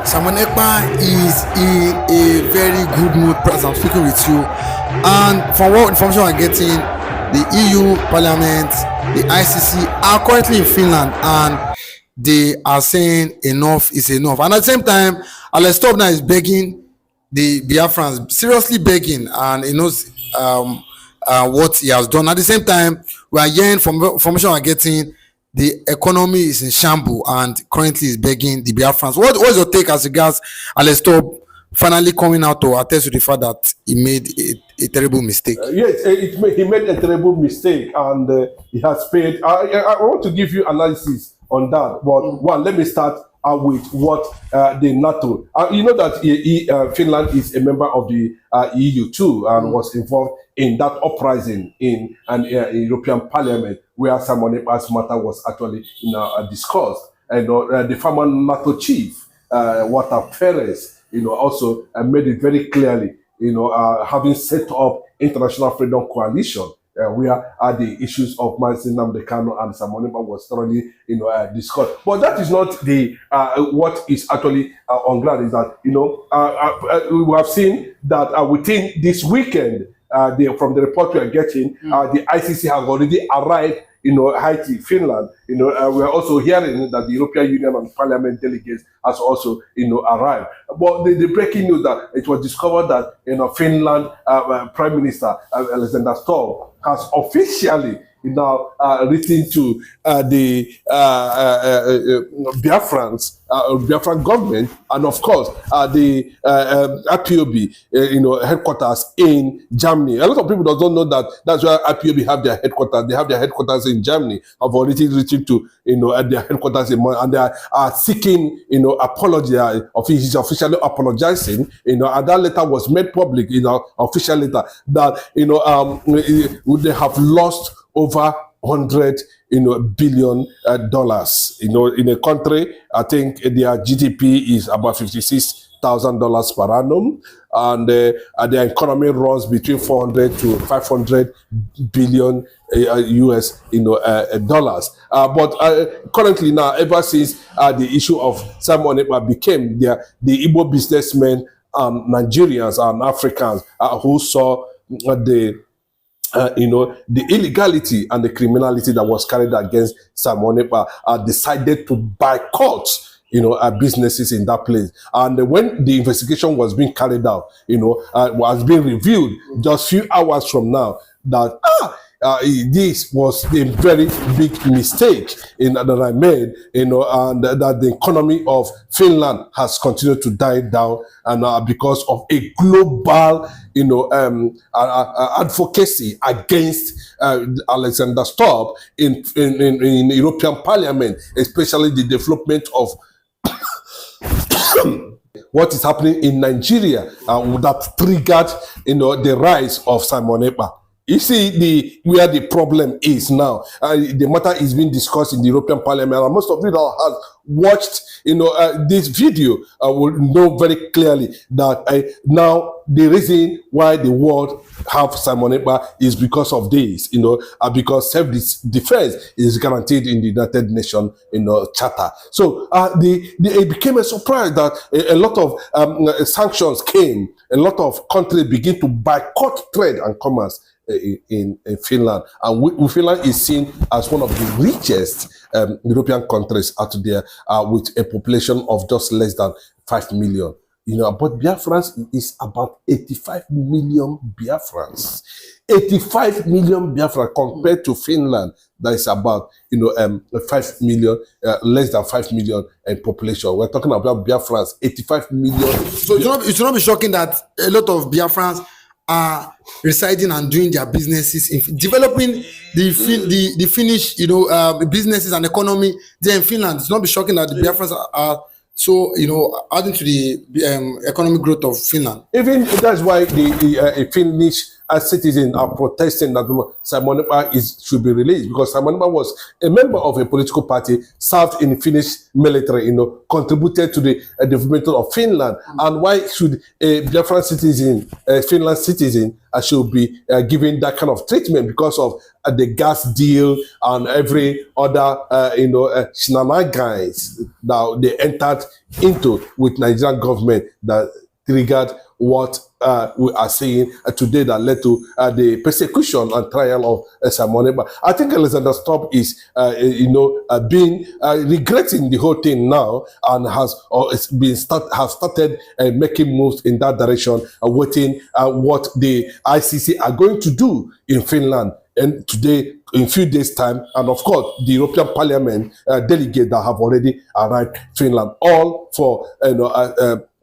Simon Ekpa is in a very good mood as I'm speaking with you. And from what information I'm getting, the EU Parliament, the ICC are currently in Finland and they are saying enough is enough. And at the same time, Stuub now is begging the Biafrans, seriously begging, and he knows what he has done. At the same time, we are hearing from information we are getting, the economy is in shambles and currently is begging the Biafrans. What's your take as regards Stuub finally coming out to attest to the fact that he made a terrible mistake? Yes, he made a terrible mistake and he has paid. I want to give you analysis on that. But one, let me start with what the NATO. You know that Finland is a member of the EU too and was involved in that uprising in an European Parliament where simonekpa's matter was actually discussed. And the former NATO chief, Walter Perez, also made it very clearly, having set up International Freedom Coalition, where the issues of Mazin Namdekano and simonekpa was thoroughly, discussed. But that is not the what is actually on ground. Is that we have seen that within this weekend, from the report we are getting, the ICC has already arrived. Haiti, Finland. We are also hearing that the European Union and Parliament delegates has also, arrived. But the breaking news that it was discovered that, Finland Prime Minister Alexander Stubb has officially now written to the Biafran government, and of course the IPOB, headquarters in Germany. A lot of people don't know that that's where IPOB have their headquarters. They have their headquarters in Germany. Have already written to at their headquarters in and they are seeking apology. He's officially apologizing. And that letter was made public. Official letter that they have lost over 100 billion dollars. In a country, I think their GDP is about $56,000 per annum, and their economy runs between 400 to 500 billion US dollars. But currently now, ever since the issue of simonekpa became the Igbo businessmen, Nigerians and Africans who saw the illegality and the criminality that was carried against simonekpa, decided to boycott, businesses in that place. And when the investigation was being carried out, was being reviewed just few hours from now, that this was a very big mistake that I made, and that the economy of Finland has continued to die down, and because of a global, advocacy against Alexander Stubb in European Parliament, especially the development of what is happening in Nigeria, that triggered, the rise of simonekpa. You see where the problem is now. The matter is being discussed in the European Parliament, and most of you that has watched, this video will know very clearly that now the reason why the world have simonekpa is because of this, because self-defense is guaranteed in the United Nations, Charter. So it became a surprise that a lot of sanctions came. A lot of countries begin to boycott trade and commerce in Finland, and Finland is seen as one of the richest European countries out there, with a population of just less than 5 million. But Biafrans is about 85 million Biafrans. 85 million Biafrans compared to Finland, that is about 5 million, less than 5 million in population. We're talking about Biafrans, 85 million. So it should not be shocking that a lot of Biafrans are residing and doing their businesses, developing the Finnish, businesses and economy there in Finland. It's not be shocking that the Biafrans are so, adding to the economic growth of Finland. Even that's why the Finnish citizens are protesting that simonekpa should be released because simonekpa was a member of a political party, served in Finnish military, contributed to the development of Finland. And why should a Biafran citizen, a Finland citizen, should be given that kind of treatment because of the gas deal and every other, shenanigans that they entered into with Nigerian government that triggered what we are seeing today that led to the persecution and trial of simonekpa. I think Alexander Stuub is, regretting the whole thing now and has started making moves in that direction, waiting what the ICC are going to do in Finland. And today, in a few days' time, and of course, the European Parliament delegate that have already arrived in Finland, all for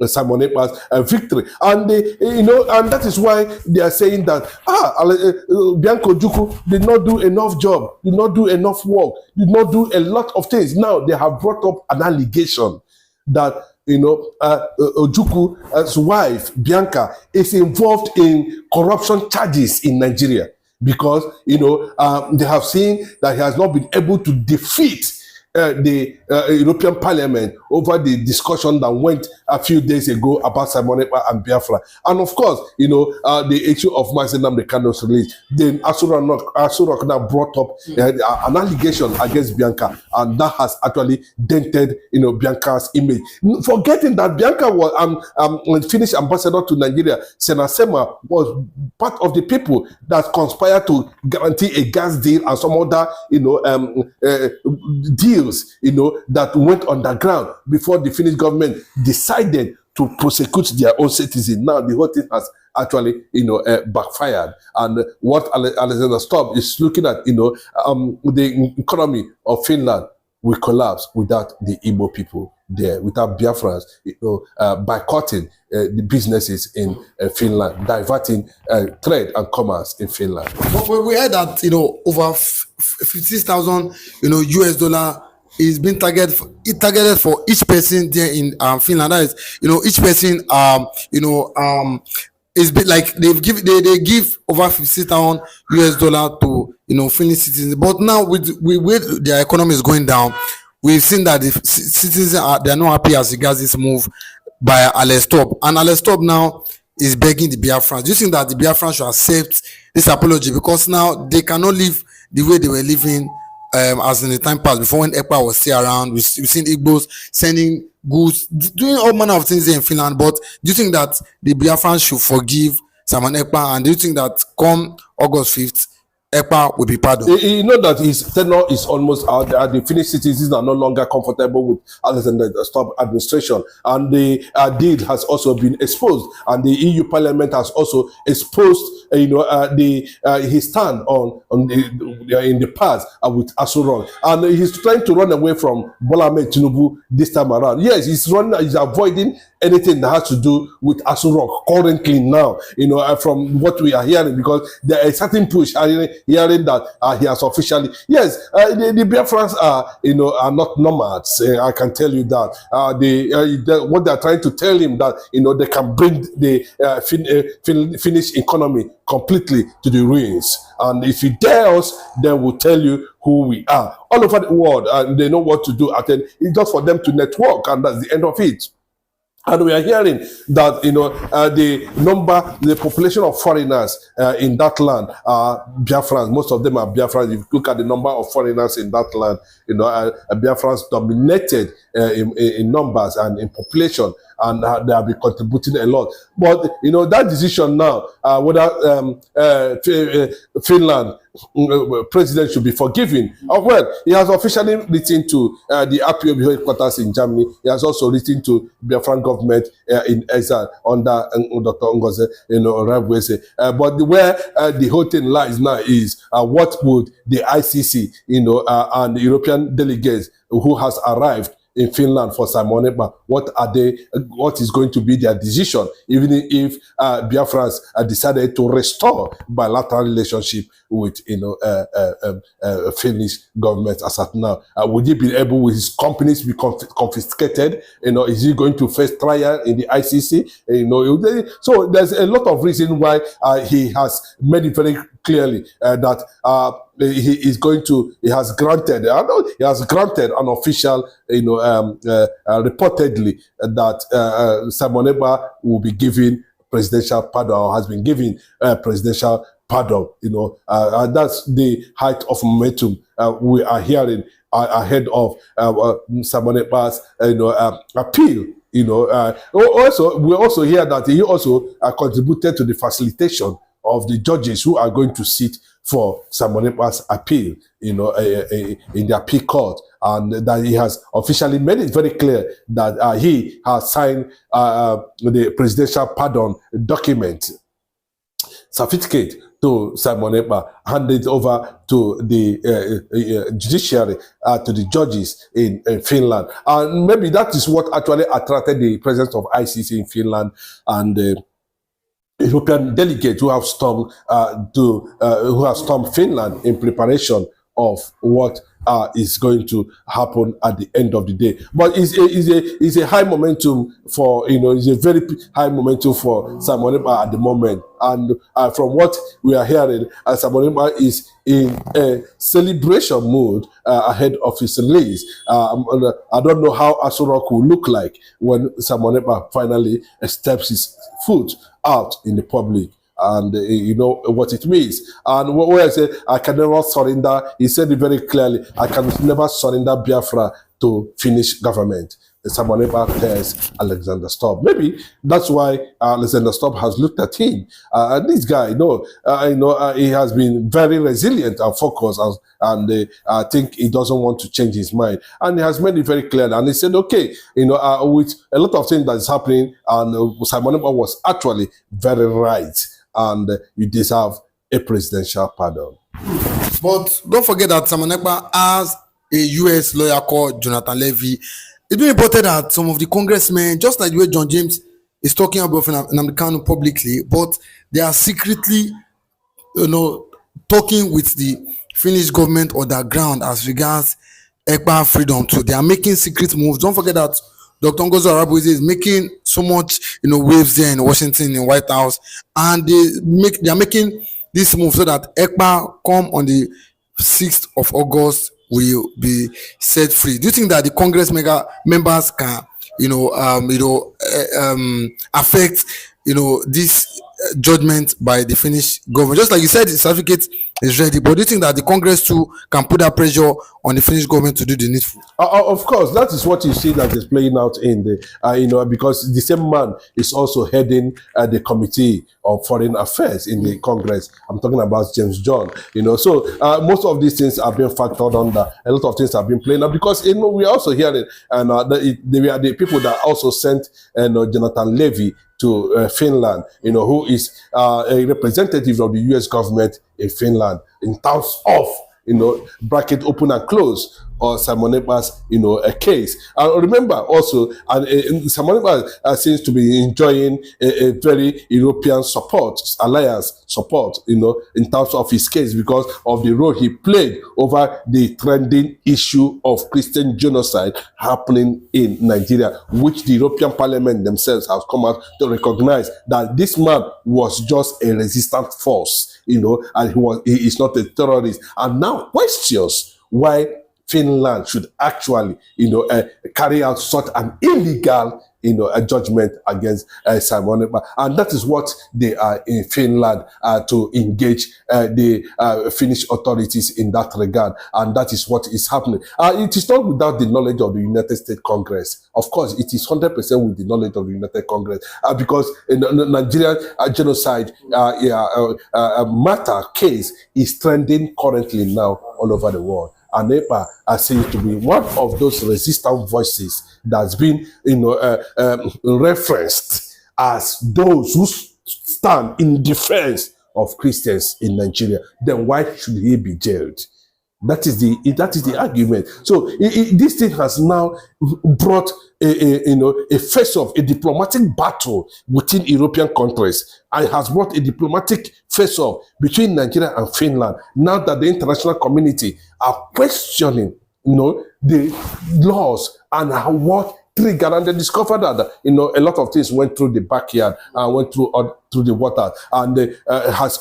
simonekpa's victory, and and that is why they are saying that Bianco Ojukwu did not do enough job, did not do enough work, did not do a lot of things. Now they have brought up an allegation that Ojukwu's wife Bianca is involved in corruption charges in Nigeria. Because they have seen that he has not been able to defeat the European Parliament over the discussion that went a few days ago about simonekpa and Biafra. And of course, the issue of Nnamdi Kanu's release. Then Asurok now brought up an allegation against Bianca, and that has actually dented Bianca's image. Forgetting that Bianca was Finnish ambassador to Nigeria, Senasema was part of the people that conspired to guarantee a gas deal and some other deals that went underground before the Finnish government decided to prosecute their own citizens. Now the whole thing has actually backfired, and what Alexander Stubb is looking at, the economy of Finland will collapse without the Igbo people there, without Biafrans, boycotting the businesses in Finland, diverting trade and commerce in Finland. But we heard that over 56,000 US dollar is being targeted for each person there in Finland. That is, each person is like they give over 50,000 US dollar to Finnish citizens. But now with their economy is going down, we've seen that the citizens they are not happy as regards this move by Alex Stuub, and Alex Stuub now is begging the Biafrans. Do you think that the Biafrans should accept this apology, because now they cannot live the way they were living as in the time past before, when Ekpa was still around? We've seen Igbos sending goods, doing all manner of things there in Finland. But do you think that the Biafrans should forgive Ekpa, and do you think that come August 5th, Ekpa will be pardoned? You know that his tenure is almost out. The Finnish citizens are no longer comfortable with Alexander Stubb administration, and the deal has also been exposed, and the EU Parliament has also exposed, his stand in the past with Asurok, and he's trying to run away from Bola Ahmed Tinubu this time around. Yes, he's avoiding anything that has to do with Asurok currently now, from what we are hearing, because there is a certain push hearing that he has officially, yes, the Biafrans are not nomads. I can tell you that. What they are trying to tell him that they can bring the Finnish economy completely to the ruins, and if you dare us, then we'll tell you who we are all over the world, and they know what to do. It's just for them to network, and that's the end of it. And we are hearing that the population of foreigners in that land are Biafrans. Most of them are Biafrans. If you look at the number of foreigners in that land, Biafrans dominated in numbers and in population, and they have been contributing a lot. But that decision now, whether Finland president should be forgiven. Well, he has officially written to the RPOB headquarters in Germany. He has also written to Biafran government in exile under Dr. Ngozi Rabweze. But where the whole thing lies now is what would the ICC, and the European delegates who has arrived in Finland for simonekpa? What is going to be their decision, even if Biafrans decided to restore bilateral relationship with Finnish government as at now? Would he be able, with his companies, be confiscated? Is he going to face trial in the ICC? So there's a lot of reason why he has made it very clearly that he has granted an official, reportedly that simonekpa will be given presidential pardon, or has been given presidential pardon. And that's the height of momentum we are hearing ahead of simonekpa's appeal. Also we also hear that he also contributed to the facilitation of the judges who are going to sit for simonekpa's appeal, in the appeal court, and that he has officially made it very clear that he has signed the presidential pardon document certificate to simonekpa, handed over to the judiciary, to the judges in Finland. And maybe that is what actually attracted the presence of ICC in Finland and European delegates who have stormed Finland in preparation of what is going to happen at the end of the day. But it's a high momentum for, it's a very high momentum for simonekpa at the moment. And from what we are hearing, simonekpa is in a celebration mood ahead of his release. I don't know how Aso Rock will look like when simonekpa finally steps his foot out in the public. And you know what it means. And when I say I can never surrender, he said it very clearly, I can never surrender Biafra to Finnish government. simonekpa tells Alexander Stuub. Maybe that's why Alexander Stuub has looked at him. This guy, he has been very resilient and focused, and I think he doesn't want to change his mind. And he has made it very clear. And he said, okay, with a lot of things that is happening, and simonekpa was actually very right, and you deserve a presidential pardon. But don't forget that simonekpa has a U.S. lawyer called Jonathan Levy. It's been reported that some of the congressmen, just like the way John James is talking about Nnamdi Kanu publicly, but they are secretly, talking with the Finnish government on the ground as regards Ekpa freedom too. They are making secret moves. Don't forget that Dr. Ngozi Arabuize is making so much, waves there in Washington, in White House, and they are making this move so that Ekpa come on the 6th of August will be set free. Do you think that the Congress members can, affect, this judgment by the Finnish government? Just like you said, the certificate is ready, but do you think that the Congress too can put that pressure on the Finnish government to do the needful? Of course, that is what you see that is playing out in the, because the same man is also heading the Committee of Foreign Affairs in the Congress. I'm talking about James John, So most of these things are being factored under. A lot of things have been playing out because, we are also hearing, and they were the people that also sent Jonathan Levy to Finland, who is a representative of the U.S. government in Finland in terms of, bracket open and close, or simonekpa's, a case. And remember also, simonekpa seems to be enjoying a very European alliance support, in terms of his case because of the role he played over the trending issue of Christian genocide happening in Nigeria, which the European Parliament themselves have come out to recognize that this man was just a resistant force, and he is not a terrorist. And now questions why Finland should actually, carry out such an illegal, a judgment against simonekpa. And that is what they are in Finland to engage the Finnish authorities in that regard. And that is what is happening. It is not without the knowledge of the United States Congress. Of course, it is 100% with the knowledge of the United Congress because Nigerian genocide matter case is trending currently now all over the world. And Ekpa seems to be one of those resistant voices that's been, referenced as those who stand in defense of Christians in Nigeria. Then why should he be jailed? That is the argument. So this thing has now brought a face of a diplomatic battle within European countries, and has brought a diplomatic face off between Nigeria and Finland. Now that the international community are questioning, the laws and what triggered, and they discovered that a lot of things went through the backyard and went through the water, and has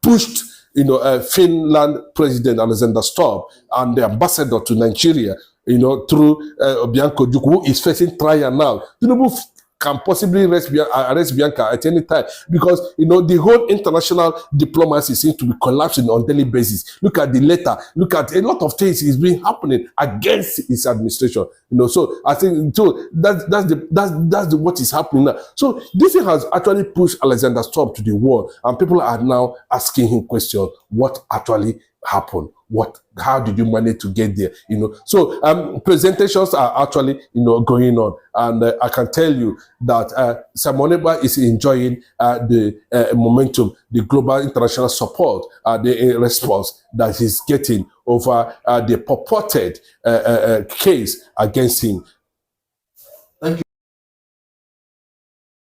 pushed Finland President Alexander Stuub and the ambassador to Nigeria, through Bianco Duke, who is facing trial now. Tinubu can possibly arrest Bianca at any time, because the whole international diplomacy seems to be collapsing on daily basis. Look at the letter. Look at a lot of things is being happening against his administration. So I think that's what is happening now. So this thing has actually pushed Alexander Stubb to the wall, and people are now asking him questions: what actually happened? How did you manage to get there? So presentations are actually going on, and I can tell you that Simonekpa is enjoying the momentum, the global international support, the response that he's getting over the purported case against him.